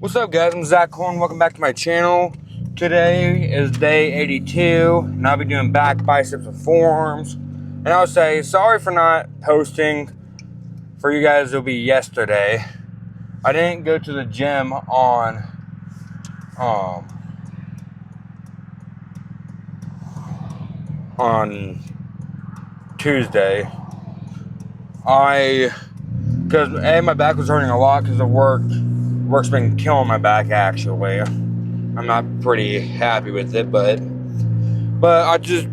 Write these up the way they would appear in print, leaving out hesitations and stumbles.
What's up, guys? I'm Zach Horn. Welcome back to my channel. Today is day 82, and I'll be doing back, biceps, and forearms. And I'll say sorry for not posting. For you guys, it'll be yesterday. I didn't go to the gym on Tuesday. Because my back was hurting a lot because of work. Work's been killing my back, actually. I'm not pretty happy with it, but I just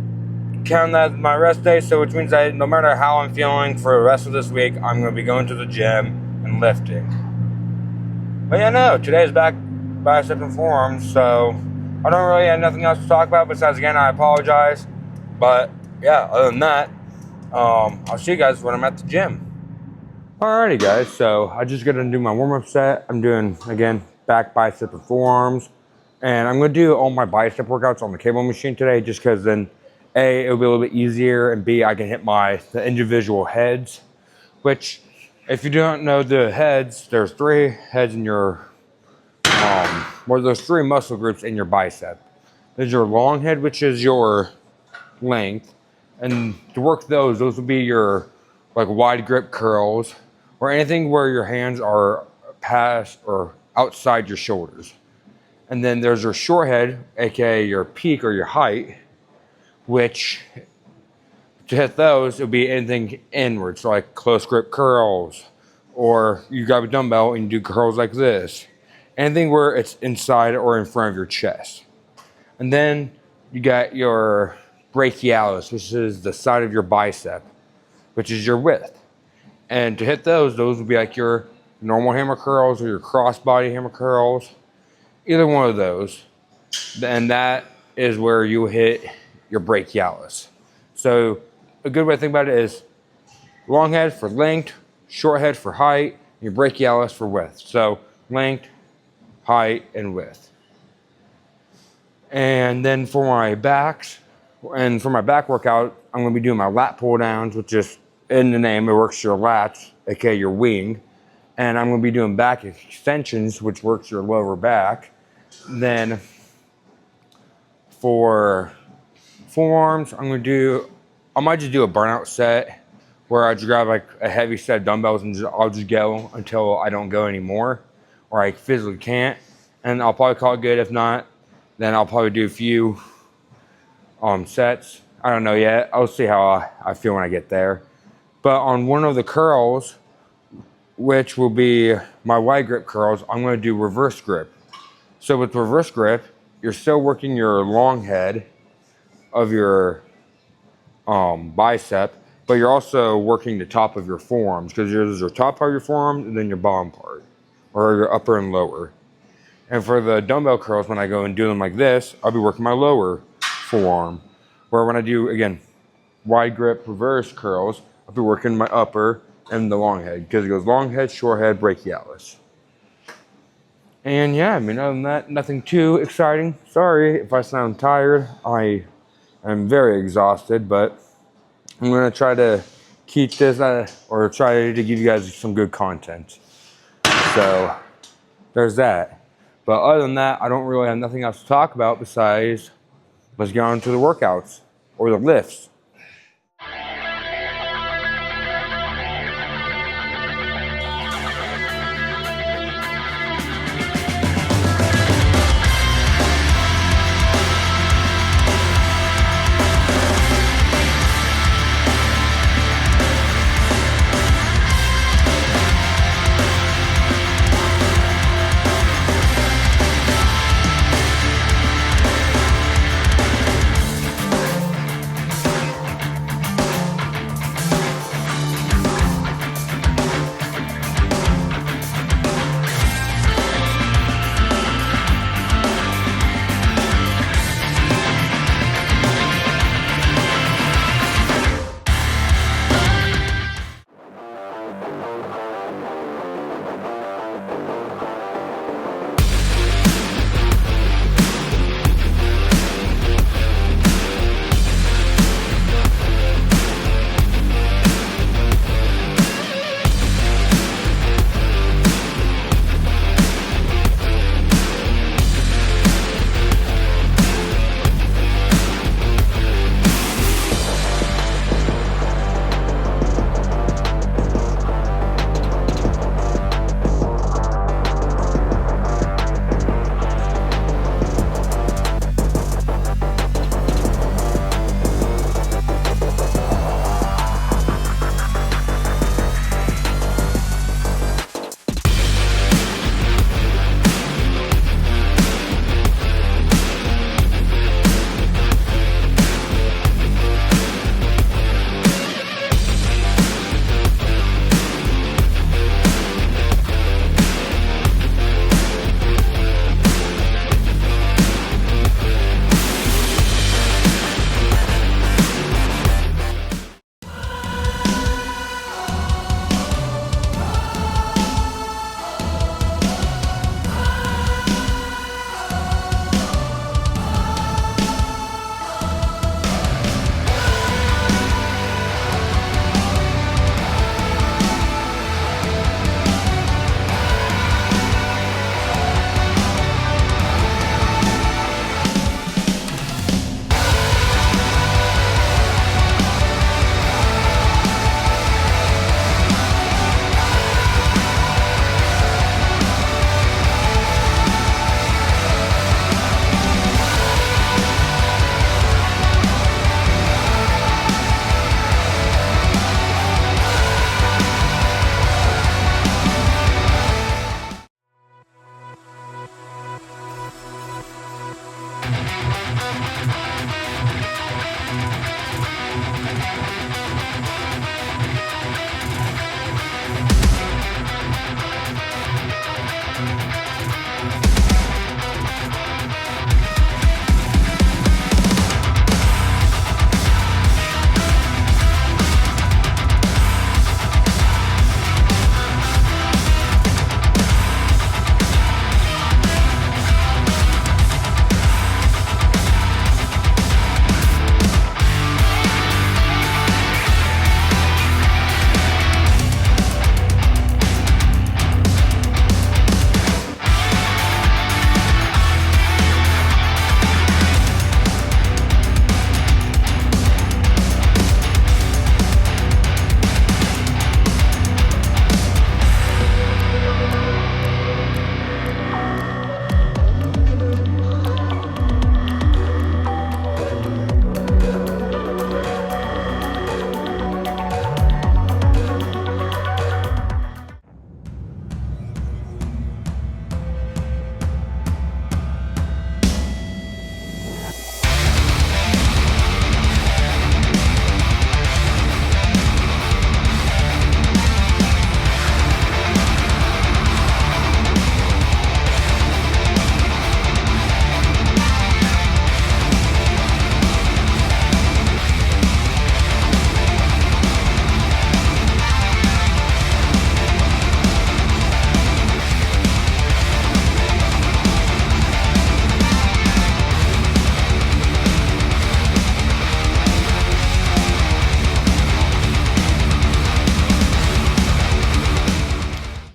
count that as my rest day, so which means that no matter how I'm feeling for the rest of this week, I'm going to be going to the gym and lifting. But yeah, no, today's back, bicep, and forearms, so I don't really have nothing else to talk about besides, again, I apologize. But yeah, other than that, I'll see you guys when I'm at the gym. Alrighty, guys, so I just got to do my warm-up set. I'm doing, again, back, bicep, and forearms. And I'm going to do all my bicep workouts on the cable machine today just because then, A, it'll be a little bit easier, and B, I can hit the individual heads, which, if you don't know the heads, there's 3 heads in your, there's 3 muscle groups in your bicep. There's your long head, which is your length. And to work those will be your, like, wide grip curls, or anything where your hands are past or outside your shoulders. And then there's your short head, aka your peak or your height, which to hit those, it'll be anything inward, so like close grip curls, or you grab a dumbbell and you do curls like this. Anything where it's inside or in front of your chest. And then you got your brachialis, which is the side of your bicep, which is your width. And to hit those will be like your normal hammer curls or your crossbody hammer curls. Either one of those. And that is where you hit your brachialis. So a good way to think about it is long head for length, short head for height, and your brachialis for width. So length, height, and width. And then for my backs, and for my back workout, I'm going to be doing my lat pull downs, which is in the name, it works your lats, aka your wing. And I'm going to be doing back extensions, which works your lower back. Then for forearms, I might just do a burnout set where I just grab like a heavy set of dumbbells and I'll just go until I don't go anymore, or I physically can't. And I'll probably call it good. If not, then I'll probably do a few sets. I don't know yet. I'll see how I feel when I get there. But on one of the curls, which will be my wide grip curls, I'm going to do reverse grip. So with reverse grip, you're still working your long head of your bicep, but you're also working the top of your forearms, because there's your top part of your forearm and then your bottom part, or your upper and lower. And for the dumbbell curls, when I go and do them like this, I'll be working my lower forearm. Where when I do, again, wide grip reverse curls, I'll be working my upper and the long head, because it goes long head, short head, brachialis. And yeah, I mean, other than that, nothing too exciting. Sorry if I sound tired. I am very exhausted, but I'm going to try to keep this, or try to give you guys some good content. So there's that. But other than that, I don't really have nothing else to talk about besides let's get on to the workouts or the lifts.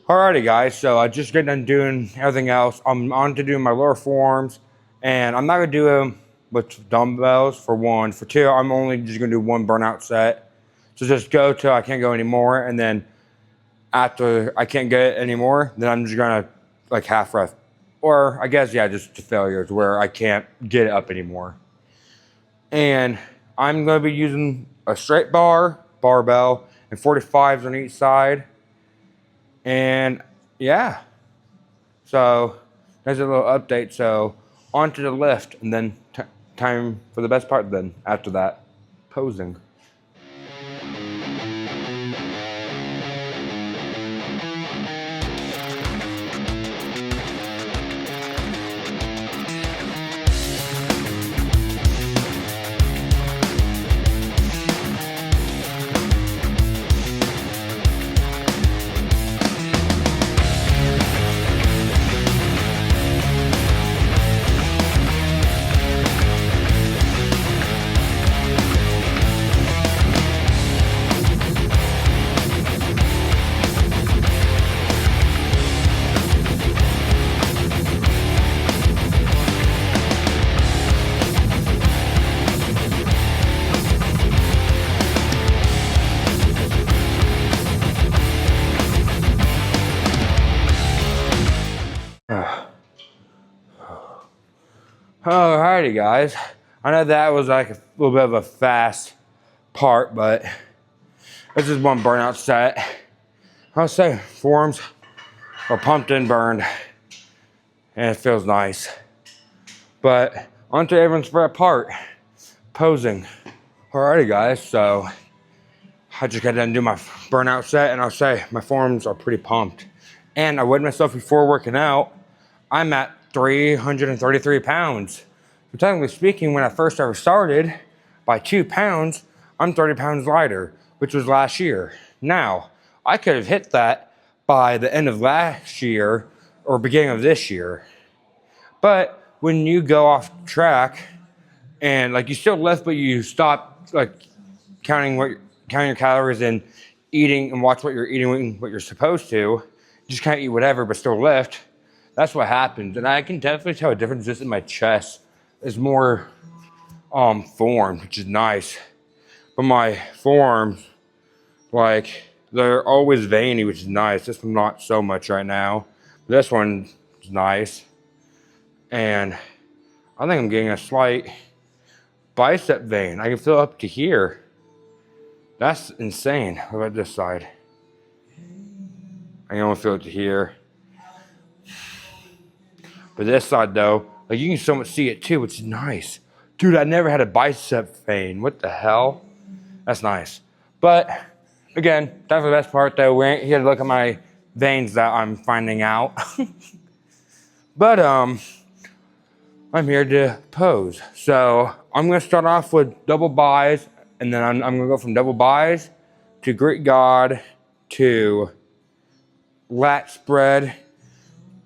Alrighty guys, so I just got done doing everything else. I'm on to doing my lower forearms, and I'm not gonna do them with dumbbells for one. For two, I'm only just gonna do one burnout set. So just go till I can't go anymore, and then after I can't get it anymore, then I'm just gonna like half rest. Or I guess, yeah, just to failures where I can't get it up anymore. And I'm gonna be using a straight bar, barbell, and 45s on each side. And yeah, so there's a little update. So onto the lift, and then time for the best part then after that, posing. Alrighty guys, I know that was like a little bit of a fast part, but this is one burnout set. I'll say forearms are pumped and burned, and it feels nice. But onto everyone's favorite part, posing. Alrighty guys, so I just got done doing my burnout set, and I'll say my forearms are pretty pumped. And I weighed myself before working out. I'm at 333 pounds. So technically speaking, when I first ever started, by 2 pounds, I'm 30 pounds lighter, which was last year. Now, I could have hit that by the end of last year or beginning of this year. But when you go off track and like you still lift, but you stop like counting your calories and eating and watch what you're eating, what you're supposed to, you just can't eat whatever but still lift. That's what happens, and I can definitely tell a difference just in my chest. It's more formed, which is nice. But my forearms, like, they're always veiny, which is nice. This one's not so much right now. But this one's nice. And I think I'm getting a slight bicep vein. I can feel up to here. That's insane. What about this side? I can only feel it to here. But this side though, Like, you can so much see it too, which is nice. Dude, I never had a bicep vein. What the hell? That's nice. But, again, that's the best part, though. We ain't here to look at my veins that I'm finding out. But, I'm here to pose. So, I'm going to start off with double bis, and then I'm going to go from double bis to Greek God to lat spread,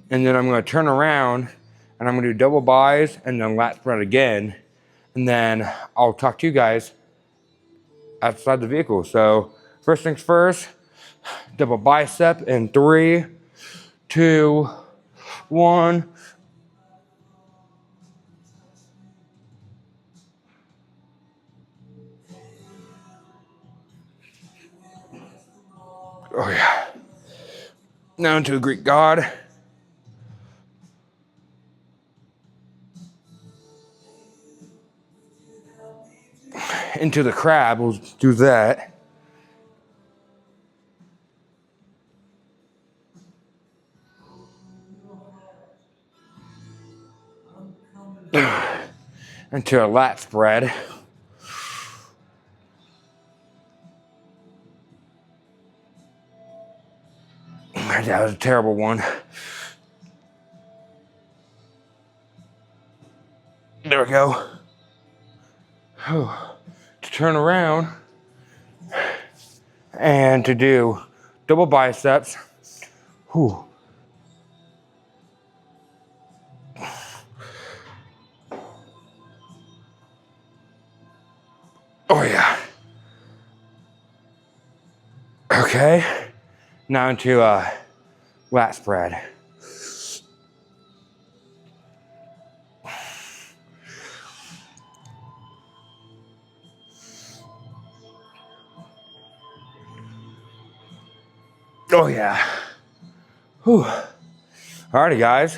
and then I'm going to turn around, and I'm going to do double bis, and then lat spread again, and then I'll talk to you guys outside the vehicle. So, first things first, double bicep in 3, 2, 1. Oh yeah. Now into a Greek God. Into the crab, we'll do that. Into a lat spread. That was a terrible one. There we go. To turn around and to do double biceps. Whew. Oh yeah. Okay. Now into lat spread. Oh yeah. Whew. Alrighty, guys.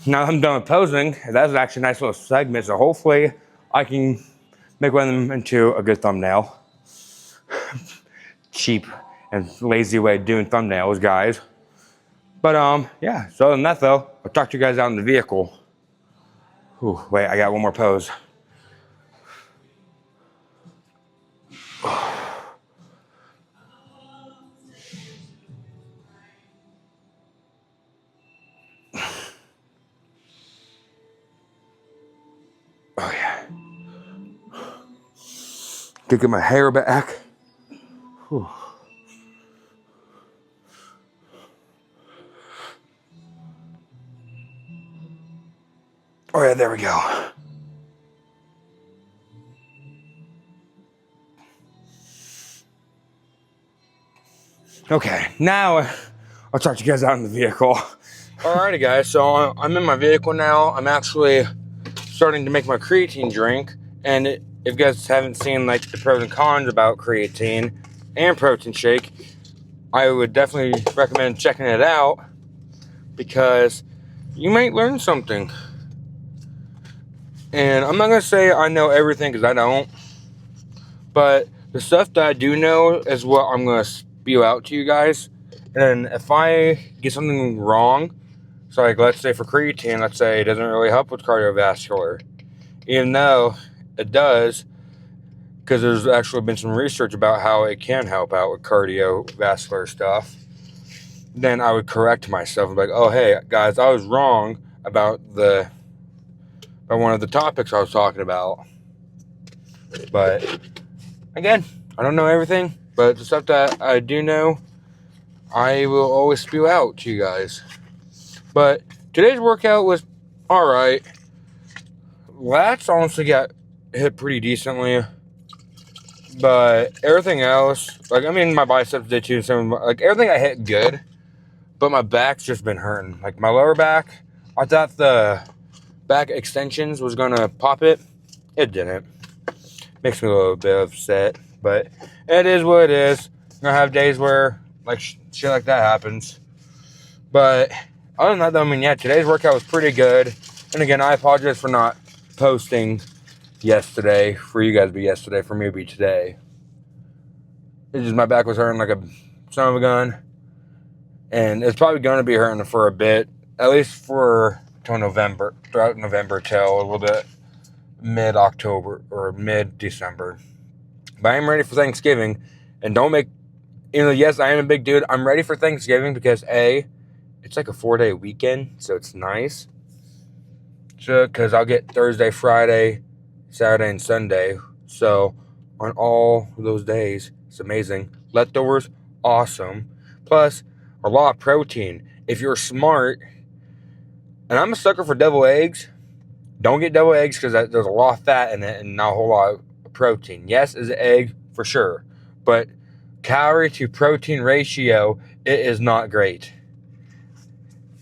Now I'm done with posing. That's actually a nice little segment. So hopefully I can make one of them into a good thumbnail. Cheap and lazy way of doing thumbnails, guys. But yeah. So other than that, though, I'll talk to you guys out in the vehicle. Whew, wait, I got one more pose. Oh yeah. To get my hair back. Whew. Oh yeah, there we go. Okay, now I'll talk to you guys out in the vehicle. Alrighty, guys. So I'm in my vehicle now. I'm actually starting to make my creatine drink, and if you guys haven't seen like the pros and cons about creatine and protein shake, I would definitely recommend checking it out because you might learn something. And I'm not gonna say I know everything because I don't, but the stuff that I do know is what I'm gonna spew out to you guys. And if I get something wrong, so like let's say for creatine, let's say it doesn't really help with cardiovascular, even though it does, because there's actually been some research about how it can help out with cardiovascular stuff, then I would correct myself and be like, oh hey guys, I was wrong about one of the topics I was talking about. But again, I don't know everything, but the stuff that I do know, I will always spew out to you guys. But today's workout was alright. Lats honestly got hit pretty decently. But everything else, like, I mean, my biceps did too. So, like, everything I hit good. But my back's just been hurting. Like, my lower back, I thought the back extensions was going to pop it. It didn't. Makes me a little bit upset. But it is what it is. I'm going to have days where, like, shit like that happens. But other than that, though, I mean, yeah, today's workout was pretty good. And again, I apologize for not posting yesterday for you guys, be yesterday, for me to be today. It's just my back was hurting like a son of a gun, and it's probably going to be hurting for a bit, at least for till November, throughout November till a little bit mid-October or mid-December. But I am ready for Thanksgiving, and don't make, yes, I am a big dude. I'm ready for Thanksgiving because it's like a 4-day weekend, so it's nice. So, because I'll get Thursday, Friday, Saturday, and Sunday. So, on all those days, it's amazing. Leftovers, awesome. Plus, a lot of protein. If you're smart, and I'm a sucker for deviled eggs, don't get deviled eggs because there's a lot of fat in it and not a whole lot of protein. Yes, it's an egg for sure, but calorie to protein ratio, it is not great.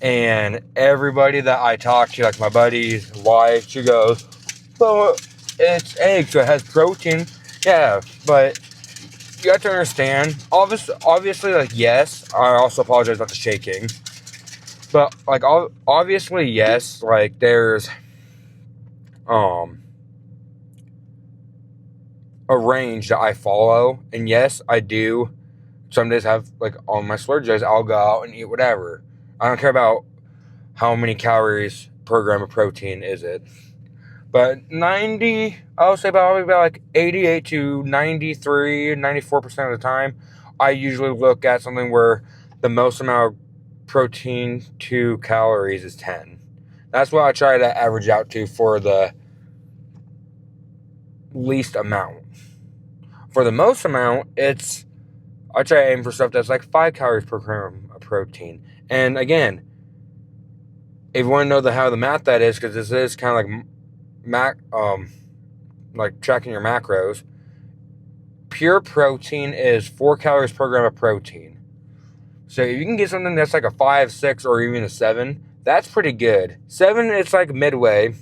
And everybody that I talk to, like my buddy's wife, she goes, "Well, it's eggs, so it has protein." Yeah, but you have to understand. Obviously, like, yes. I also apologize about the shaking, but like, obviously, yes. Like, there's a range that I follow, and yes, I do. Some days have, like, on my splurge days, I'll go out and eat whatever. I don't care about how many calories per gram of protein is it. But I would say probably about like 88 to 93, 94% of the time, I usually look at something where the most amount of protein to calories is 10. That's what I try to average out to for the least amount. For the most amount, I try to aim for stuff that's like 5 calories per gram of protein. And again, if you want to know how the math that is, because this is kind of like tracking your macros, pure protein is 4 calories per gram of protein. So if you can get something that's like a 5, 6, or even a 7, that's pretty good. 7, it's like midway.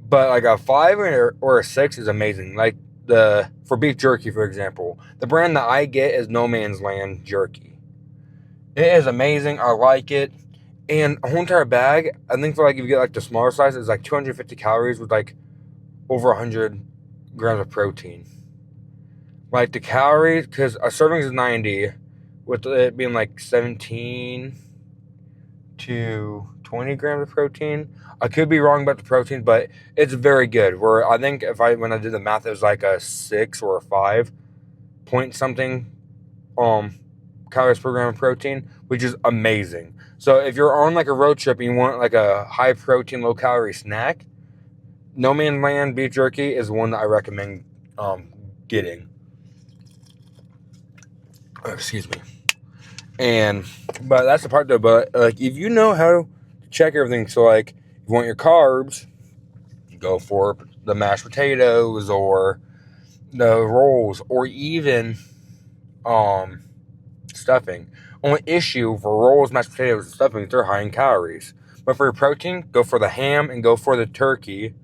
But like a 5 or a 6 is amazing. Like for beef jerky, for example, the brand that I get is No Man's Land jerky. It is amazing. I like it. And a whole entire bag, I think for like if you get like the smaller size, it's like 250 calories with like over 100 grams of protein. Like the calories, because a serving is 90, with it being like 17 to 20 grams of protein. I could be wrong about the protein, but it's very good. Where I think when I did the math, it was like a 6 or a 5 point something calories per gram of protein, which is amazing. So if you're on like a road trip and you want like a high protein, low calorie snack, No Man's Land beef jerky is one that I recommend getting. Excuse me. But that's the part though. But like, if you know how to check everything, so like, if you want your carbs, you go for the mashed potatoes or the rolls or even stuffing. Only issue for rolls, mashed potatoes, and stuffing, they're high in calories. But for your protein, go for the ham and go for the turkey.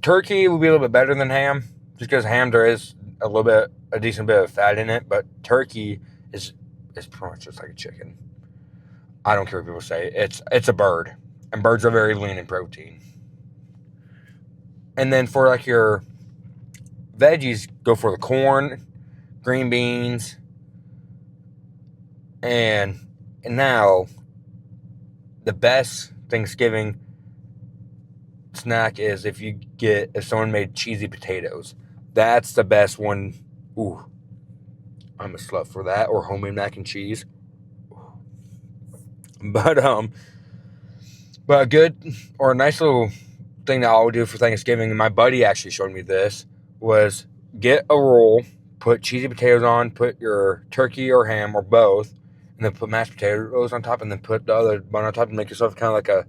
Turkey will be a little bit better than ham, just because ham there is a decent bit of fat in it. But turkey is pretty much just like a chicken. I don't care what people say. It's a bird, and birds are very lean in protein. And then for like your veggies, go for the corn, green beans, and now the best Thanksgiving snack is if someone made cheesy potatoes. That's the best one. Ooh, I'm a slut for that. Or homemade mac and cheese. But a good or a nice little thing that I'll do for Thanksgiving, and my buddy actually showed me this, was get a roll, put cheesy potatoes on, put your turkey or ham or both, and then put mashed potatoes on top, and then put the other bun on top and make yourself kind of like a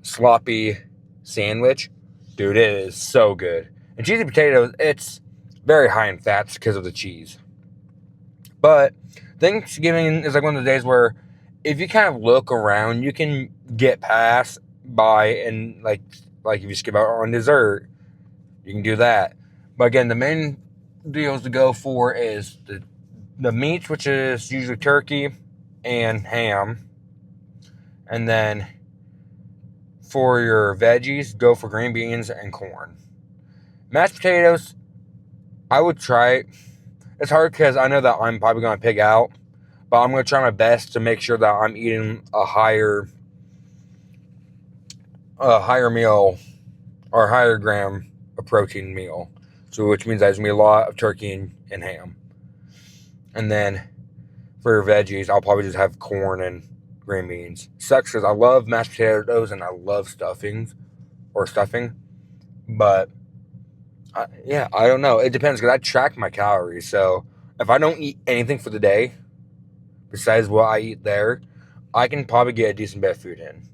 sloppy sandwich. Dude, it is so good. And cheesy potatoes, it's very high in fats because of the cheese. But Thanksgiving is like one of the days where if you kind of look around, you can get past by and like if you skip out on dessert, you can do that. But again, the main deals to go for is the meats, which is usually turkey and ham. And then for your veggies, go for green beans and corn. Mashed potatoes, I would try it. It's hard because I know that I'm probably going to pig out. but I'm going to try my best to make sure that I'm eating a higher meal or higher gram of protein meal. So which means there's going to be a lot of turkey and ham. And then for veggies, I'll probably just have corn and green beans. Sucks because I love mashed potatoes and I love stuffing. But I don't know. It depends because I track my calories. So if I don't eat anything for the day besides what I eat there, I can probably get a decent bit of food in.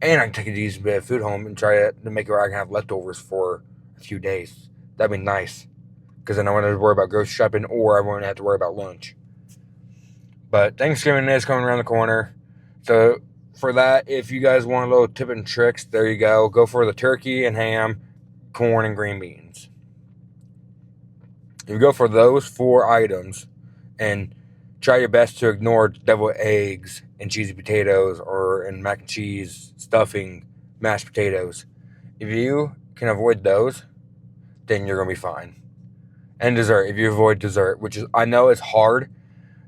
And I can take a decent bit of food home and try to make it where I can have leftovers for a few days. That'd be nice. Because then I wouldn't have to worry about grocery shopping or I wouldn't have to worry about lunch. But Thanksgiving is coming around the corner. So for that, if you guys want a little tip and tricks, there you go. Go for the turkey and ham, corn and green beans. If you go for those 4 items and try your best to ignore deviled eggs and cheesy potatoes and mac and cheese, stuffing, mashed potatoes. If you can avoid those, then you're going to be fine. And dessert, if you avoid dessert, which is, I know it's hard.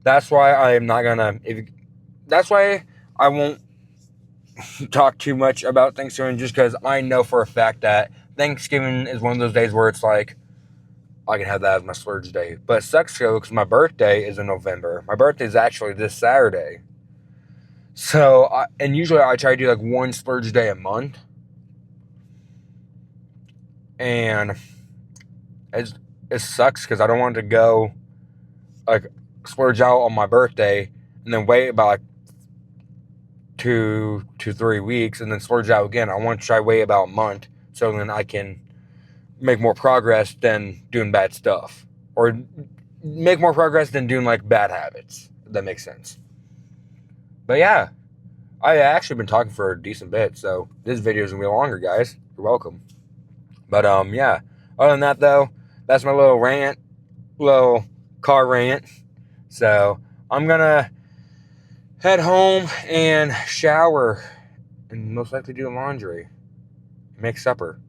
That's why I'm not going to, that's why I won't talk too much about Thanksgiving, just because I know for a fact that Thanksgiving is one of those days where it's like, I can have that as my splurge day. But it sucks though, because my birthday is in November. My birthday is actually this Saturday. So, usually I try to do like one splurge day a month. And it sucks because I don't want to go like splurge out on my birthday and then wait about like 2 to 3 weeks and then splurge out again. I want to try wait about a month so then I can make more progress than doing bad stuff, or make more progress than doing like bad habits, if that makes sense. But yeah, I actually been talking for a decent bit, so this video is gonna be longer, guys. You're welcome. But yeah, other than that though, that's my little car rant. So I'm gonna head home and shower and most likely do laundry, make supper.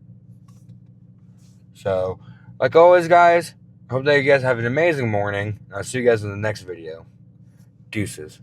So, like always, guys, I hope that you guys have an amazing morning. I'll see you guys in the next video. Deuces.